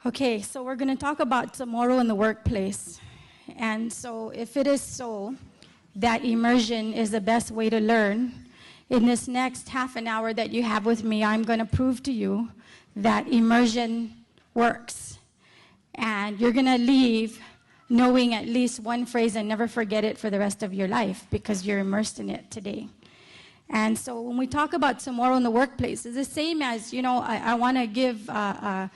Okay, so we're going to talk about tomorrow in the workplace. And so if it is so that immersion is the best way to learn, in this next half an hour that you have with me, I'm going to prove to you that immersion works. And you're going to leave knowing at least one phrase and never forget it for the rest of your life because you're immersed in it today. And so when we talk about tomorrow in the workplace, it's the same as, you know, I want to give to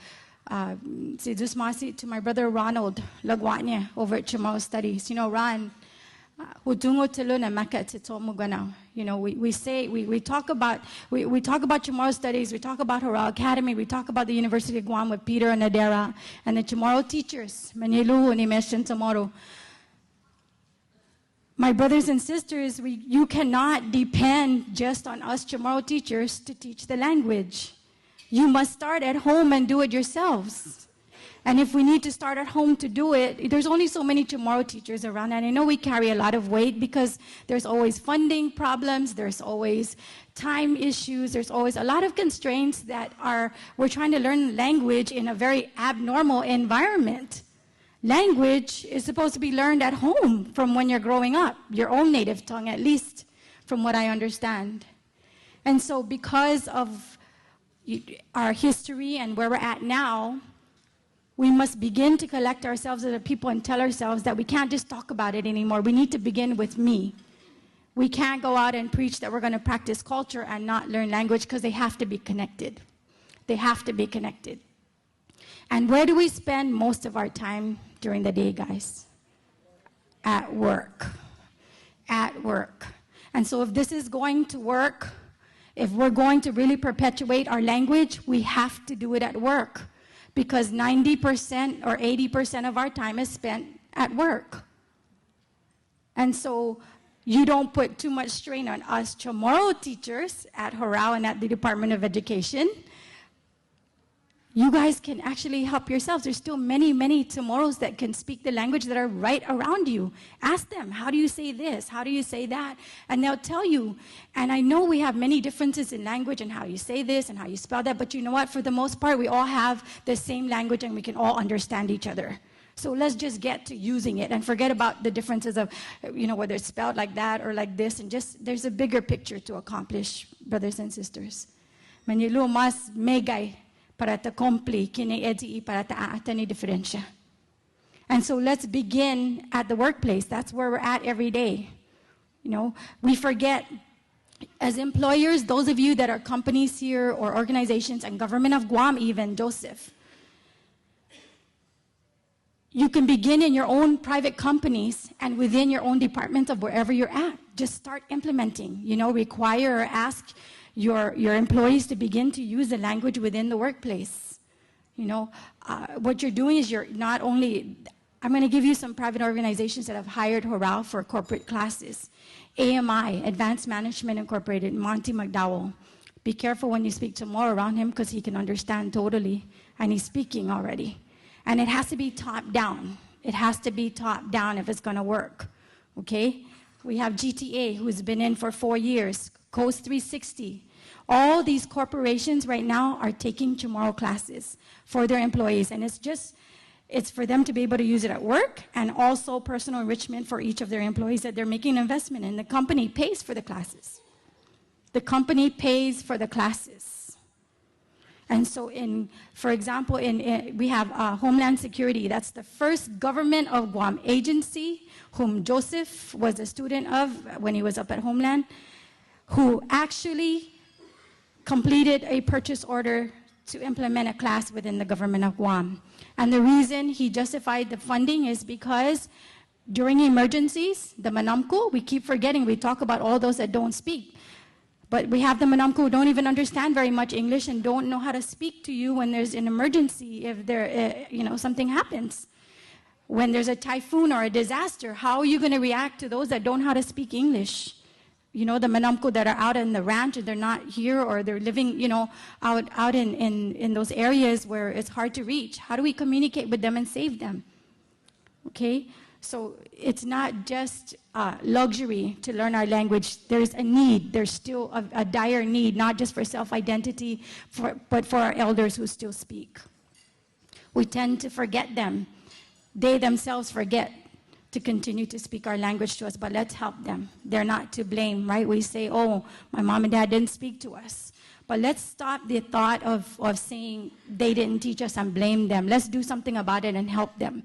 my brother Ronald Lagwanya over at Chamorro Studies. You know, Ron, you know, we talk about Chamorro Studies, we talk about Hurrah Academy, we talk about the University of Guam with Peter and Adera, and the Chamorro teachers, Manilu and Imeshan Chamorro. My brothers and sisters, you cannot depend just on us Chamorro teachers to teach the language. You must start at home and do it yourselves. And if we need to start at home to do it, there's only so many Chamorro teachers around, and I know we carry a lot of weight because there's always funding problems, there's always time issues, there's always a lot of constraints that we're trying to learn language in a very abnormal environment. Language is supposed to be learned at home from when you're growing up, your own native tongue, at least from what I understand. And so because of our history and where we're at now, we must begin to collect ourselves as a people and tell ourselves that we can't just talk about it anymore. We need to begin with me. We can't go out and preach that we're going to practice culture and not learn language because they have to be connected. They have to be connected. And where do we spend most of our time during the day, guys? At work. At work. And so if this is going to work, if we're going to really perpetuate our language, we have to do it at work. Because 90% or 80% of our time is spent at work. And so you don't put too much strain on us Chamorro teachers at Horao and at the Department of Education. You guys can actually help yourselves. There's still many, many Chamorros that can speak the language that are right around you. Ask them, how do you say this? How do you say that? And they'll tell you. And I know we have many differences in language and how you say this and how you spell that, but you know what? For the most part, we all have the same language and we can all understand each other. So let's just get to using it and forget about the differences of, you know, whether it's spelled like that or like this, and just, there's a bigger picture to accomplish, brothers and sisters. Manilu mas megay para ta compli kini edi para ta atani diferensya. And so let's begin at the workplace. That's where we're at every day. You know, we forget as employers, those of you that are companies here or organizations and government of Guam even, Joseph, you can begin in your own private companies and within your own department of wherever you're at. Just start implementing, you know, require or ask your employees to begin to use the language within the workplace. You know, what you're doing is you're not only, I'm going to give you some private organizations that have hired Horao for corporate classes. AMI, Advanced Management Incorporated, Monty McDowell. Be careful when you speak to more around him because he can understand totally, and he's speaking already. And it has to be top down. It has to be top down if it's going to work, okay? We have GTA, who's been in for 4 years, Coast 360. All these corporations right now are taking Chamorro classes for their employees, and it's for them to be able to use it at work and also personal enrichment for each of their employees that they're making an investment in. The company pays for the classes. The company pays for the classes. And so for example, we have Homeland Security. That's the first government of Guam agency whom Joseph was a student of when he was up at Homeland, who actually completed a purchase order to implement a class within the government of Guam. And the reason he justified the funding is because during emergencies, the Manamko, we keep forgetting, we talk about all those that don't speak. But we have the Manamko who don't even understand very much English and don't know how to speak to you when there's an emergency, if there, you know, something happens. When there's a typhoon or a disaster, how are you going to react to those that don't know how to speak English? You know, the Manamko that are out in the ranch and they're not here, or they're living, you know, out in those areas where it's hard to reach. How do we communicate with them and save them? Okay? So it's not just luxury to learn our language. There's a need. There's still a dire need, not just for self-identity, but for our elders who still speak. We tend to forget them. They themselves forget to continue to speak our language to us, but let's help them. They're not to blame, right? We say, oh, my mom and dad didn't speak to us. But let's stop the thought of saying they didn't teach us and blame them. Let's do something about it and help them.